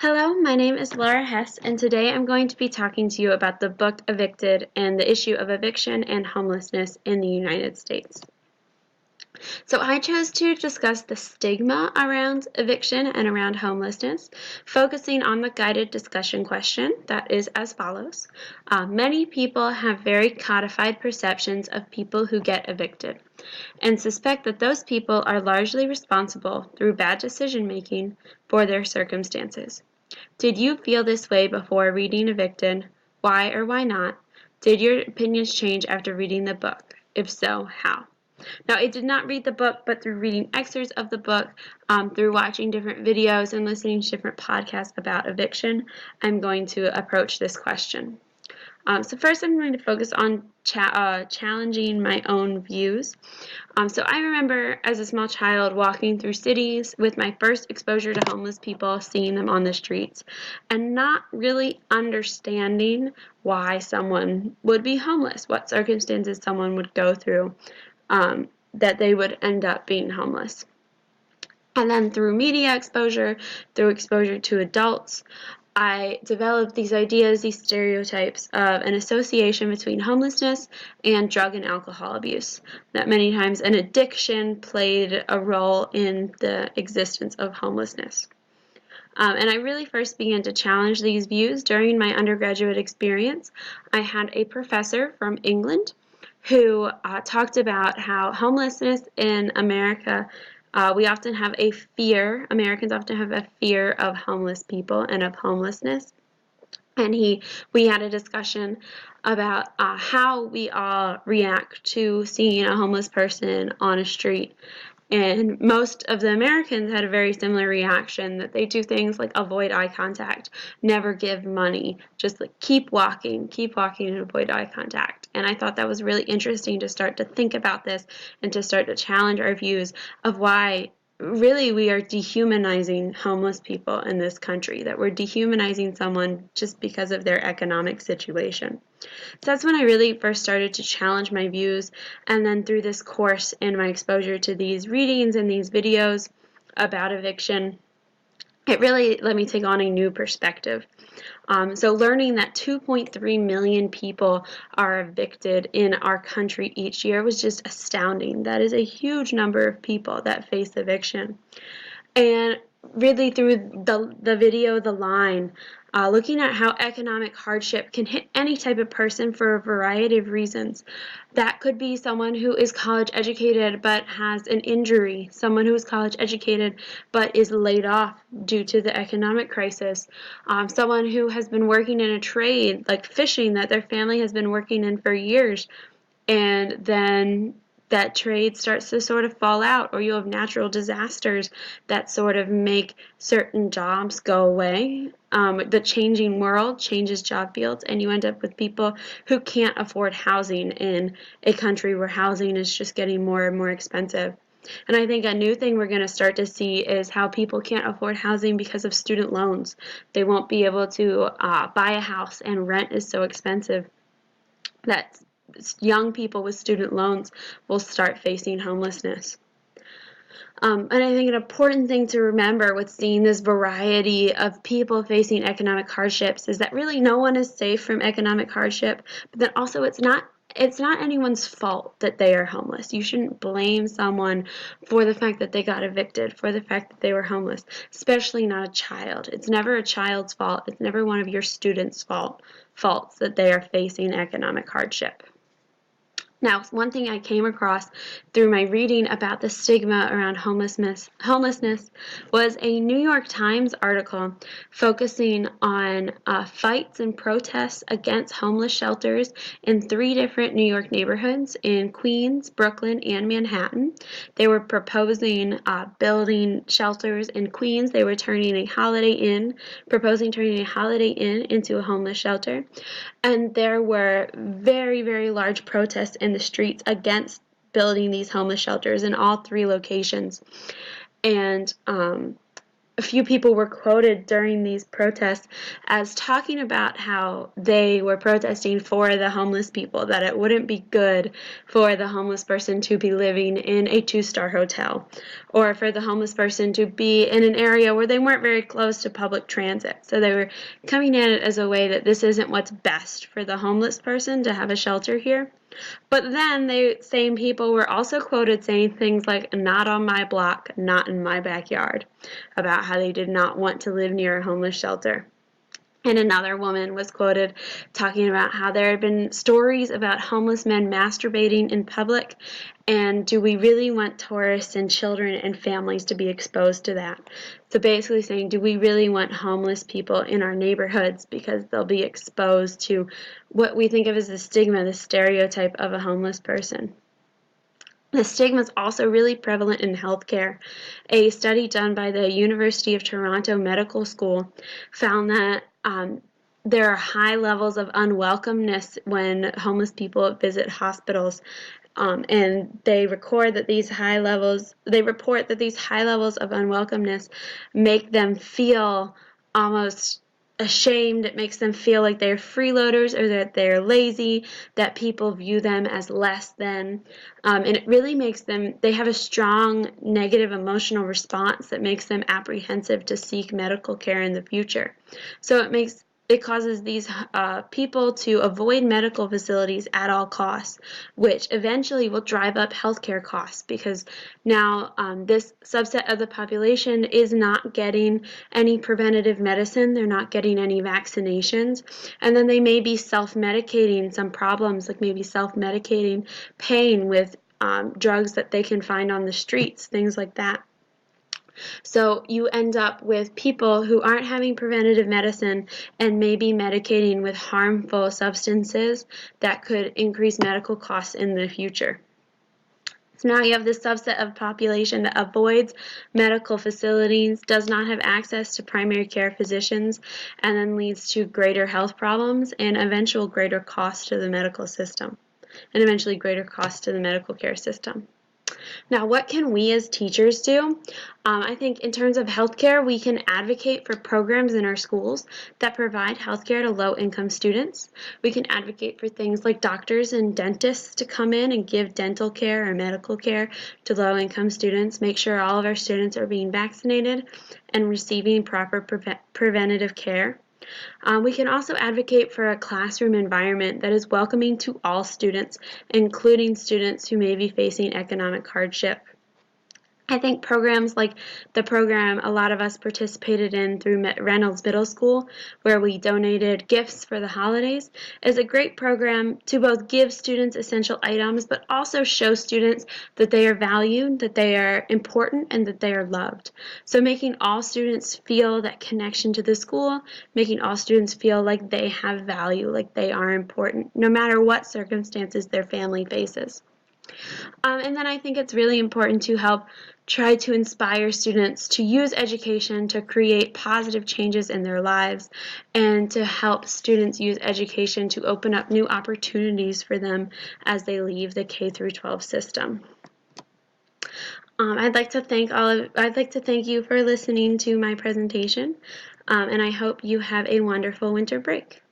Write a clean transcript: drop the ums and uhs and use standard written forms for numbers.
Hello, my name is Laura Hess, and today I'm going to be talking to you about the book Evicted and the issue of eviction and homelessness in the United States. So I chose to discuss the stigma around eviction and around homelessness, focusing on the guided discussion question that is as follows. Many people have very codified perceptions of people who get evicted and suspect that those people are largely responsible through bad decision making for their circumstances. Did you feel this way before reading Evicted? Why or why not? Did your opinions change after reading the book? If so, how? Now, I did not read the book, but through reading excerpts of the book, through watching different videos and listening to different podcasts about eviction, I'm going to approach this question. So first I'm going to focus on challenging my own views. So I remember as a small child walking through cities with my first exposure to homeless people, seeing them on the streets, and not really understanding why someone would be homeless, what circumstances someone would go through that they would end up being homeless. And then through media exposure, through exposure to adults, I developed these ideas, these stereotypes of an association between homelessness and drug and alcohol abuse. That many times an addiction played a role in the existence of homelessness. And I really first began to challenge these views during my undergraduate experience. I had a professor from England who talked about how homelessness in America, we often have a fear, Americans often have a fear of homeless people and of homelessness. And we had a discussion about how we all react to seeing a homeless person on a street. And most of the Americans had a very similar reaction, that they do things like avoid eye contact, never give money, just like keep walking and avoid eye contact. And I thought that was really interesting to start to think about this and to start to challenge our views of why really we are dehumanizing homeless people in this country, that we're dehumanizing someone just because of their economic situation. So that's when I really first started to challenge my views, and then through this course and my exposure to these readings and these videos about eviction, it really let me take on a new perspective. So learning that 2.3 million people are evicted in our country each year was just astounding. That is a huge number of people that face eviction. And really through the video, The Line, looking at how economic hardship can hit any type of person for a variety of reasons. That could be someone who is college educated but has an injury, someone who is college educated but is laid off due to the economic crisis, someone who has been working in a trade like fishing that their family has been working in for years, and then that trade starts to sort of fall out, or you have natural disasters that sort of make certain jobs go away. The changing world changes job fields, and you end up with people who can't afford housing in a country where housing is just getting more and more expensive. And I think a new thing we're going to start to see is how people can't afford housing because of student loans. They won't be able to buy a house, and rent is so expensive that young people with student loans will start facing homelessness. And I think an important thing to remember with seeing this variety of people facing economic hardships is that really no one is safe from economic hardship, but then also it's not anyone's fault that they are homeless. You shouldn't blame someone for the fact that they got evicted, for the fact that they were homeless, especially not a child. It's never a child's fault. It's never one of your students' faults that they are facing economic hardship. Now, one thing I came across through my reading about the stigma around homelessness was a New York Times article focusing on fights and protests against homeless shelters in 3 different New York neighborhoods in Queens, Brooklyn, and Manhattan. They were proposing building shelters in Queens. They were proposing turning a Holiday Inn into a homeless shelter. And there were very, very large protests in the streets against building these homeless shelters in all 3 locations. And a few people were quoted during these protests as talking about how they were protesting for the homeless people, that it wouldn't be good for the homeless person to be living in a 2-star hotel, or for the homeless person to be in an area where they weren't very close to public transit. So they were coming at it as a way that this isn't what's best for the homeless person to have a shelter here. But then the same people were also quoted saying things like, "not on my block, not in my backyard," about how they did not want to live near a homeless shelter. And another woman was quoted talking about how there had been stories about homeless men masturbating in public, and do we really want tourists and children and families to be exposed to that? So basically saying, do we really want homeless people in our neighborhoods because they'll be exposed to what we think of as the stigma, the stereotype of a homeless person? The stigma is also really prevalent in healthcare. A study done by the University of Toronto Medical School found that there are high levels of unwelcomeness when homeless people visit hospitals. And they report that these high levels of unwelcomeness make them feel almost ashamed. It makes them feel like they're freeloaders or that they're lazy, that people view them as less than. And it really makes them, they have a strong negative emotional response that makes them apprehensive to seek medical care in the future. So it causes these people to avoid medical facilities at all costs, which eventually will drive up healthcare costs because now this subset of the population is not getting any preventative medicine, they're not getting any vaccinations, and then they may be self-medicating some problems, like maybe self-medicating pain with drugs that they can find on the streets, things like that. So you end up with people who aren't having preventative medicine and maybe medicating with harmful substances that could increase medical costs in the future. So now you have this subset of population that avoids medical facilities, does not have access to primary care physicians, and then leads to greater health problems and eventual greater cost to the medical system, and eventually greater cost to the medical care system. Now, what can we as teachers do? I think in terms of healthcare, we can advocate for programs in our schools that provide healthcare to low-income students. We can advocate for things like doctors and dentists to come in and give dental care or medical care to low-income students, make sure all of our students are being vaccinated and receiving proper preventative care. We can also advocate for a classroom environment that is welcoming to all students, including students who may be facing economic hardship. I think programs like the program a lot of us participated in through Reynolds Middle School, where we donated gifts for the holidays, is a great program to both give students essential items, but also show students that they are valued, that they are important, and that they are loved. So making all students feel that connection to the school, making all students feel like they have value, like they are important, no matter what circumstances their family faces. And then I think it's really important to help try to inspire students to use education to create positive changes in their lives and to help students use education to open up new opportunities for them as they leave the K through 12 system. I'd like to thank you for listening to my presentation, and I hope you have a wonderful winter break.